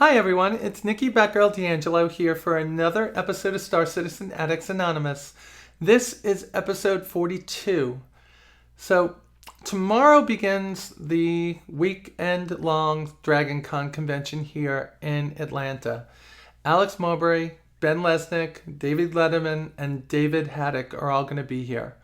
Hi everyone, it's Nikki Batgirl D'Angelo here for another episode of Star Citizen Addicts Anonymous. This is episode 42. So tomorrow begins the weekend-long Dragon Con convention here in Atlanta. Alex Mowbray, Ben Lesnick, David Letterman, and David Haddock are all going to be here.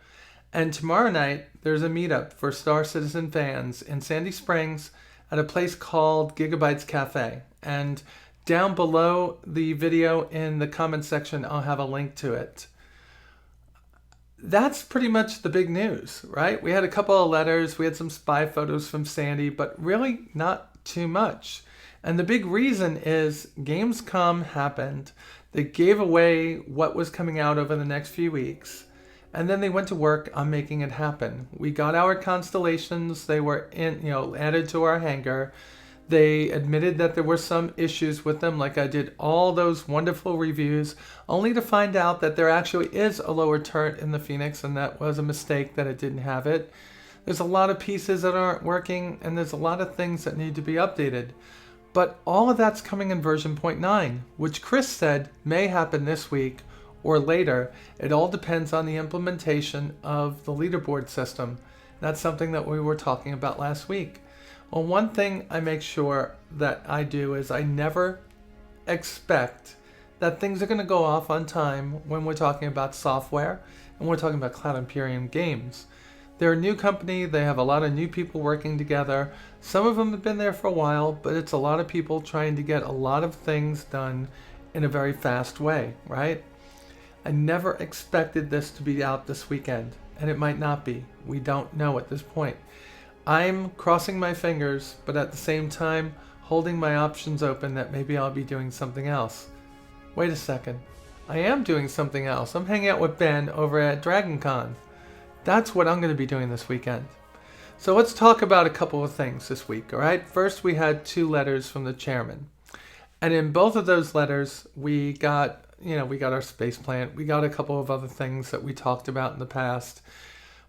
And tomorrow night, there's a meetup for Star Citizen fans in Sandy Springs at a place called Giga Bytes Cafe. And down below the video in the comment section, I'll have a link to it. That's pretty much the big news, right? We had a couple of letters, we had some spy photos from Sandy, but really not too much. And the big reason is GamesCom happened. They gave away what was coming out over the next few weeks. And then they went to work on making it happen. We got our constellations. They were added to our hangar. They admitted that there were some issues with them, like I did all those wonderful reviews, only to find out that there actually is a lower turret in the Phoenix, and that was a mistake that it didn't have it. There's a lot of pieces that aren't working, and there's a lot of things that need to be updated. But all of that's coming in version 0.9, which Chris said may happen this week or later. It all depends on the implementation of the leaderboard system. That's something that we were talking about last week. Well, one thing I make sure that I do is I never expect that things are going to go off on time when we're talking about software and we're talking about Cloud Imperium games. They're a new company. They have a lot of new people working together. Some of them have been there for a while, but it's a lot of people trying to get a lot of things done in a very fast way, right? I never expected this to be out this weekend, and it might not be. We don't know at this point. I'm crossing my fingers, but at the same time, holding my options open that maybe I'll be doing something else. Wait a second. I am doing something else. I'm hanging out with Ben over at Dragon Con. That's what I'm going to be doing this weekend. So let's talk about a couple of things this week, all right? First, we had 2 letters from the chairman. And in both of those letters, we got our space plant. We got a couple of other things that we talked about in the past.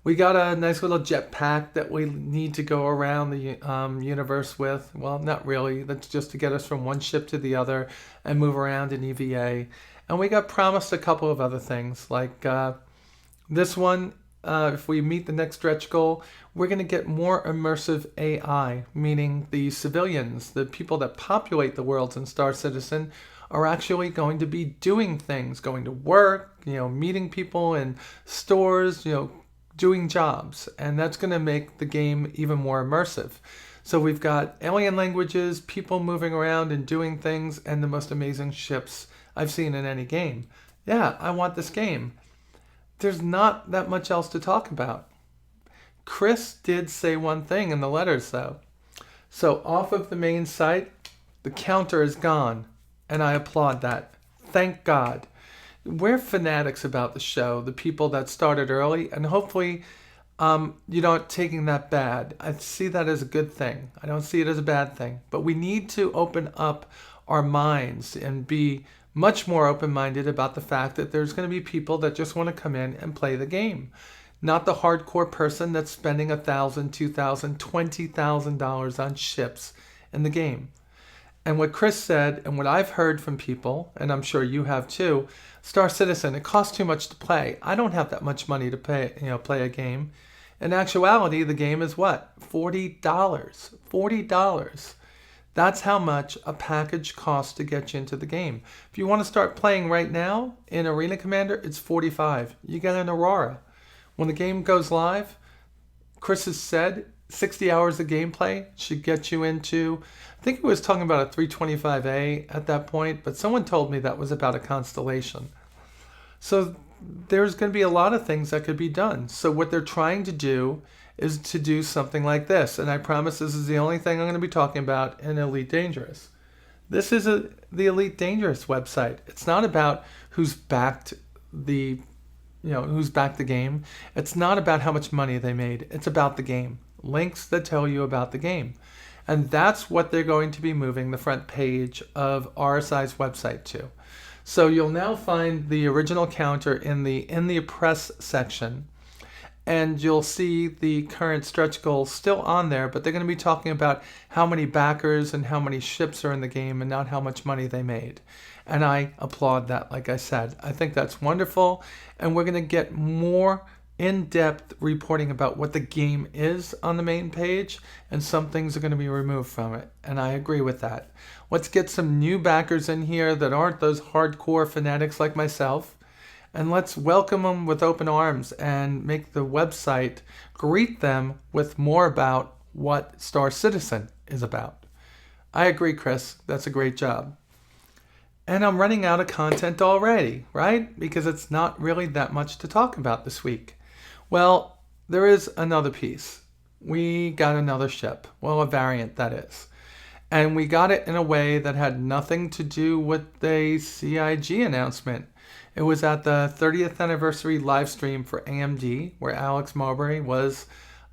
We got a nice little jetpack that we need to go around the universe with. Well, not really. That's just to get us from one ship to the other and move around in EVA. And we got promised a couple of other things, like this one. If we meet the next stretch goal, we're going to get more immersive AI, meaning the civilians, the people that populate the worlds in Star Citizen, are actually going to be doing things, going to work, meeting people in stores, doing jobs. And that's going to make the game even more immersive. So we've got alien languages, people moving around and doing things, and the most amazing ships I've seen in any game. Yeah, I want this game. There's not that much else to talk about. Chris did say one thing in the letters, though. So off of the main site, the counter is gone, and I applaud that. Thank God. We're fanatics about the show, the people that started early, and hopefully you're not taking that bad. I see that as a good thing. I don't see it as a bad thing. But we need to open up our minds and be much more open-minded about the fact that there's going to be people that just want to come in and play the game. Not the hardcore person that's spending $1,000, $2,000, $20,000 on ships in the game. And what Chris said, and what I've heard from people, and I'm sure you have too, Star Citizen, it costs too much to play. I don't have that much money to play a game. In actuality, the game is what? $40. $40. That's how much a package costs to get you into the game. If you want to start playing right now in Arena Commander, it's $45. You get an Aurora. When the game goes live, Chris has said 60 hours of gameplay should get you into, I think he was talking about a 325A at that point, but someone told me that was about a constellation. So there's going to be a lot of things that could be done. So what they're trying to do is to do something like this. And I promise this is the only thing I'm going to be talking about in Elite Dangerous. This is the Elite Dangerous website. It's not about who's backed the game. It's not about how much money they made. It's about the game. Links that tell you about the game. And that's what they're going to be moving the front page of RSI's website to. So you'll now find the original counter in the press section. And you'll see the current stretch goals still on there, but they're going to be talking about how many backers and how many ships are in the game and not how much money they made. And I applaud that, like I said. I think that's wonderful, and we're going to get more in-depth reporting about what the game is on the main page, and some things are going to be removed from it, and I agree with that. Let's get some new backers in here that aren't those hardcore fanatics like myself, and let's welcome them with open arms and make the website greet them with more about what Star Citizen is about. I agree, Chris. That's a great job. And I'm running out of content already, right? Because it's not really that much to talk about this week. Well, there is another piece. We got another ship. Well, a variant, that is. And we got it in a way that had nothing to do with the CIG announcement. It was at the 30th anniversary live stream for AMD, where Alex Marbury was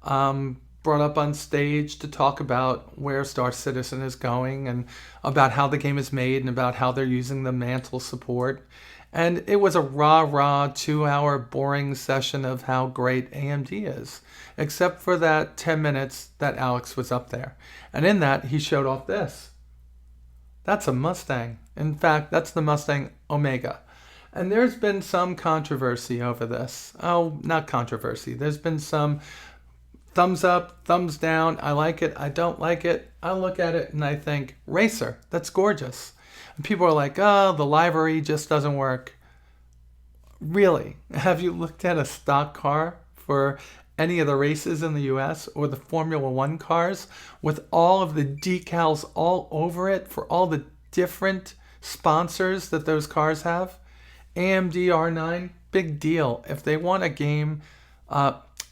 brought up on stage to talk about where Star Citizen is going and about how the game is made and about how they're using the mantle support. And it was a rah-rah 2-hour boring session of how great AMD is, except for that 10 minutes that Alex was up there. And in that, he showed off this. That's a Mustang. In fact, that's the Mustang Omega. And there's been some controversy over this. Oh, not controversy. There's been some thumbs up, thumbs down. I like it. I don't like it. I look at it and I think, racer, that's gorgeous. And people are like, oh, the livery just doesn't work. Really? Have you looked at a stock car for any of the races in the US or the Formula One cars with all of the decals all over it for all the different sponsors that those cars have? AMD R9, big deal. If they want a game,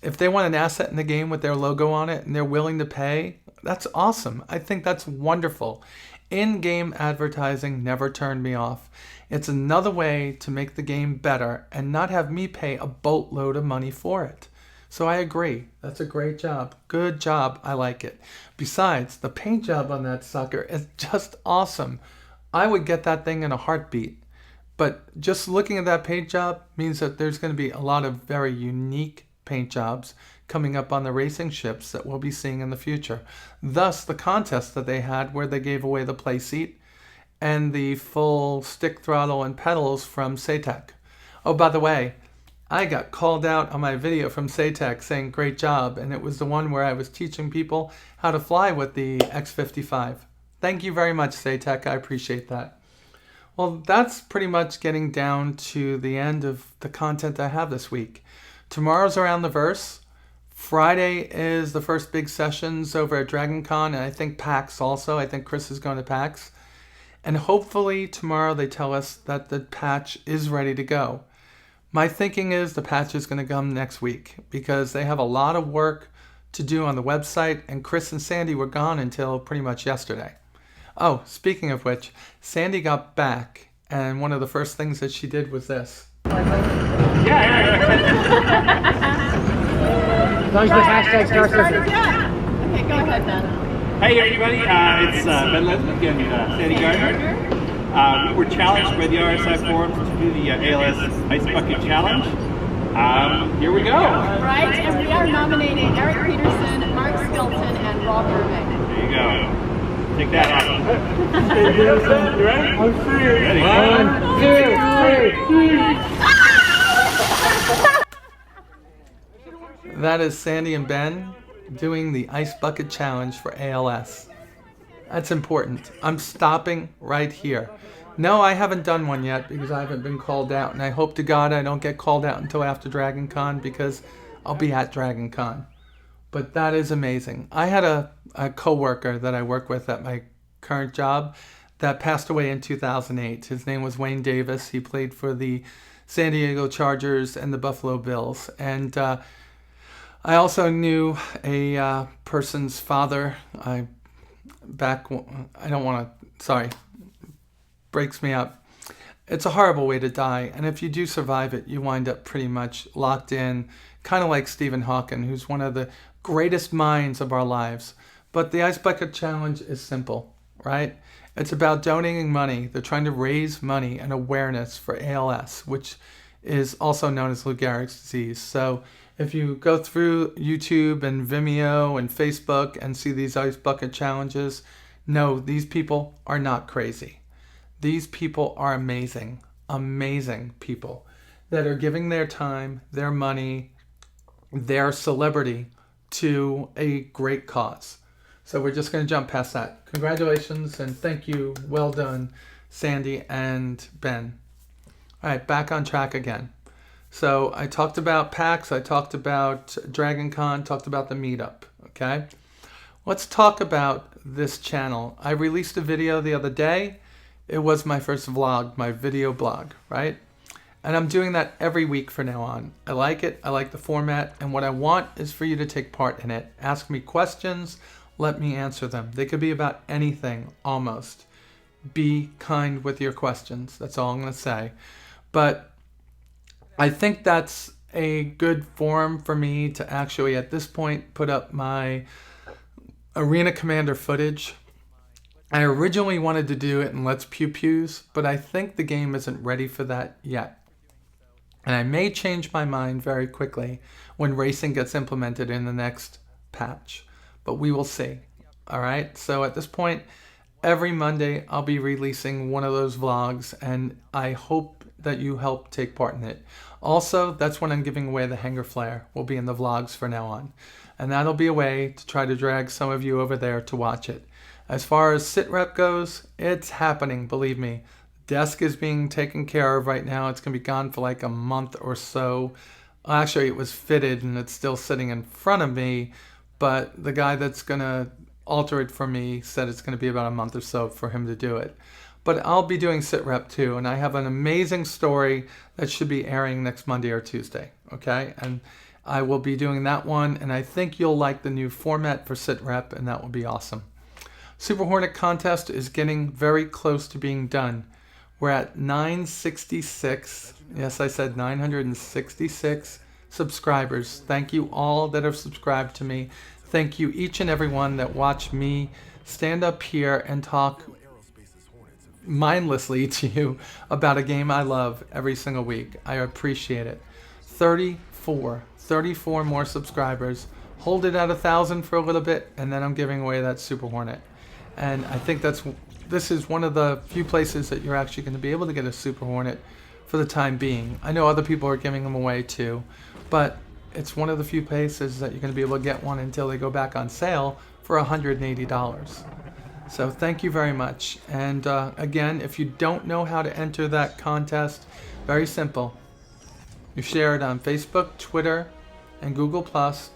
if they want an asset in the game with their logo on it and they're willing to pay, that's awesome. I think that's wonderful. In-game advertising never turned me off. It's another way to make the game better and not have me pay a boatload of money for it. So I agree. That's a great job. Good job. I like it. Besides, the paint job on that sucker is just awesome. I would get that thing in a heartbeat. But just looking at that paint job means that there's going to be a lot of very unique paint jobs coming up on the racing ships that we'll be seeing in the future. Thus, the contest that they had where they gave away the play seat and the full stick throttle and pedals from SATEC. Oh, by the way, I got called out on my video from SATEC saying great job, and it was the one where I was teaching people how to fly with the X55. Thank you very much, SATEC. I appreciate that. Well, that's pretty much getting down to the end of the content I have this week. Tomorrow's Around the Verse. Friday is the first big sessions over at DragonCon, and I think PAX also. I think Chris is going to PAX. And hopefully tomorrow they tell us that the patch is ready to go. My thinking is the patch is going to come next week because they have a lot of work to do on the website, and Chris and Sandy were gone until pretty much yesterday. Oh, speaking of which, Sandy got back, and one of the first things that she did was this. Yeah. Launch the hashtag Star Citizen. Yeah. Okay, go ahead then. Hey everybody, it's Ben Lesnick and Sandy Gardner. We were challenged by the RSI forums to do the ALS Ice Bucket Challenge. Here we go. Right, and we are nominating Eric Peterson, Mark Skelton, and Rob Irving. There you go. Take that off. You ready? I'm free. Ready? 1, 2, 3. That is Sandy and Ben doing the Ice Bucket Challenge for ALS. That's important. I'm stopping right here. No, I haven't done one yet because I haven't been called out, and I hope to God I don't get called out until after DragonCon because I'll be at DragonCon. But that is amazing. I had a coworker that I work with at my current job that passed away in 2008. His name was Wayne Davis. He played for the San Diego Chargers and the Buffalo Bills. And I also knew a person's father. Breaks me up. It's a horrible way to die. And if you do survive it, you wind up pretty much locked in, kind of like Stephen Hawking, who's one of the greatest minds of our lives. But the Ice Bucket Challenge is simple, right? It's about donating money. They're trying to raise money and awareness for ALS, which is also known as Lou Gehrig's disease. So if you go through YouTube and Vimeo and Facebook and see these ice bucket challenges, no, these people are not crazy. These people are amazing, amazing people that are giving their time, their money, their celebrity to a great cause. So we're just going to jump past that. Congratulations and thank you. Well done, Sandy and Ben. All right, back on track again. So I talked about PAX, I talked about Dragon Con, talked about the meetup, okay? Let's talk about this channel. I released a video the other day. It was my first vlog, my video blog, right? And I'm doing that every week from now on. I like it, I like the format, and what I want is for you to take part in it. Ask me questions, let me answer them. They could be about anything, almost. Be kind with your questions, that's all I'm gonna say. But I think that's a good forum for me to actually, at this point, put up my Arena Commander footage. I originally wanted to do it in Let's Pew Pews, but I think the game isn't ready for that yet. And I may change my mind very quickly when racing gets implemented in the next patch, but we will see. All right, so at this point, every Monday I'll be releasing one of those vlogs, and I hope that you help take part in it. Also, that's when I'm giving away the Hangar Flare. Will be in the vlogs from now on. And that'll be a way to try to drag some of you over there to watch it. As far as sit rep goes, it's happening, believe me. Desk is being taken care of right now. It's going to be gone for like a month or so. Actually, it was fitted and it's still sitting in front of me, but the guy that's going to alter it for me said it's going to be about a month or so for him to do it. But I'll be doing sit rep too, and I have an amazing story that should be airing next Monday or Tuesday, okay? And I will be doing that one, and I think you'll like the new format for sit rep, and that will be awesome. Super Hornet contest is getting very close to being done. We're at 966, yes, I said 966 subscribers. Thank you all that have subscribed to me. Thank you each and every one that watch me stand up here and talk mindlessly to you about a game I love every single week. I appreciate it. 34 more subscribers. Hold it at 1,000 for a little bit, and then I'm giving away that Super Hornet. And I think this is one of the few places that you're actually going to be able to get a Super Hornet for the time being. I know other people are giving them away too, but it's one of the few places that you're going to be able to get one until they go back on sale for $180. So thank you very much. And again, if you don't know how to enter that contest, very simple. You share it on Facebook, Twitter, and Google+.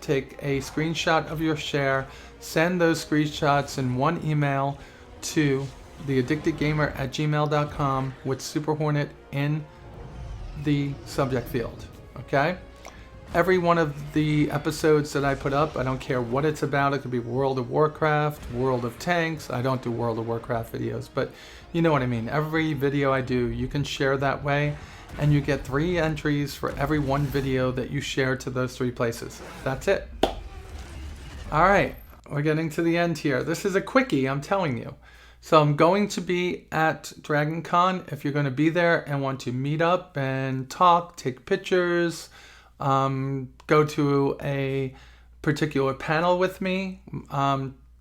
Take a screenshot of your share. Send those screenshots in one email to theaddictedgamer@gmail.com with Super Hornet in the subject field. Okay? Every one of the episodes that I put up, I don't care what it's about. It could be World of Warcraft, World of Tanks. I don't do World of Warcraft videos, but you know what I mean. Every video I do, you can share that way, and you get 3 entries for every one video that you share to those 3 places. That's it. All right, we're getting to the end here. This is a quickie, I'm telling you. So I'm going to be at Dragon Con. If you're going to be there and want to meet up and talk, take pictures, go to a particular panel with me,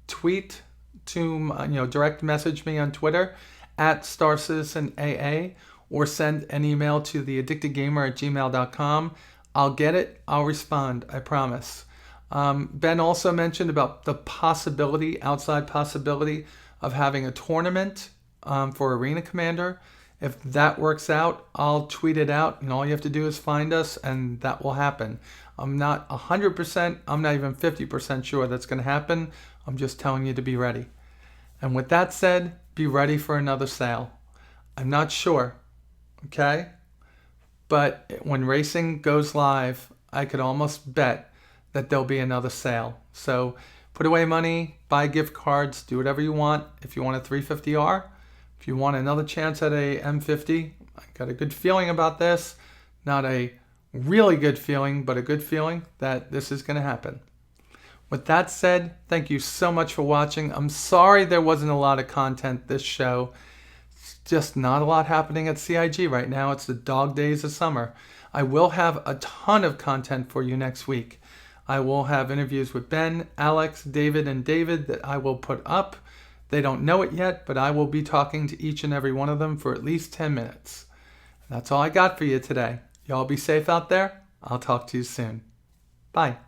tweet to, direct message me on Twitter at StarCitizenAA, or send an email to theaddictedgamer@gmail.com. I'll get it. I'll respond. I promise. Ben also mentioned about the outside possibility of having a tournament for Arena Commander. If that works out, I'll tweet it out, and all you have to do is find us, and that will happen. I'm not 100%, I'm not even 50% sure that's going to happen. I'm just telling you to be ready. And with that said, be ready for another sale. I'm not sure, okay? But when racing goes live, I could almost bet that there'll be another sale. So put away money, buy gift cards, do whatever you want. If you want a 350R, if you want another chance at a M50, I got a good feeling about this. Not a really good feeling, but a good feeling that this is going to happen. With that said, thank you so much for watching. I'm sorry there wasn't a lot of content this show. It's just not a lot happening at CIG right now. It's the dog days of summer. I will have a ton of content for you next week. I will have interviews with Ben, Alex, David, and David that I will put up. They don't know it yet, but I will be talking to each and every one of them for at least 10 minutes. That's all I got for you today. Y'all be safe out there. I'll talk to you soon. Bye.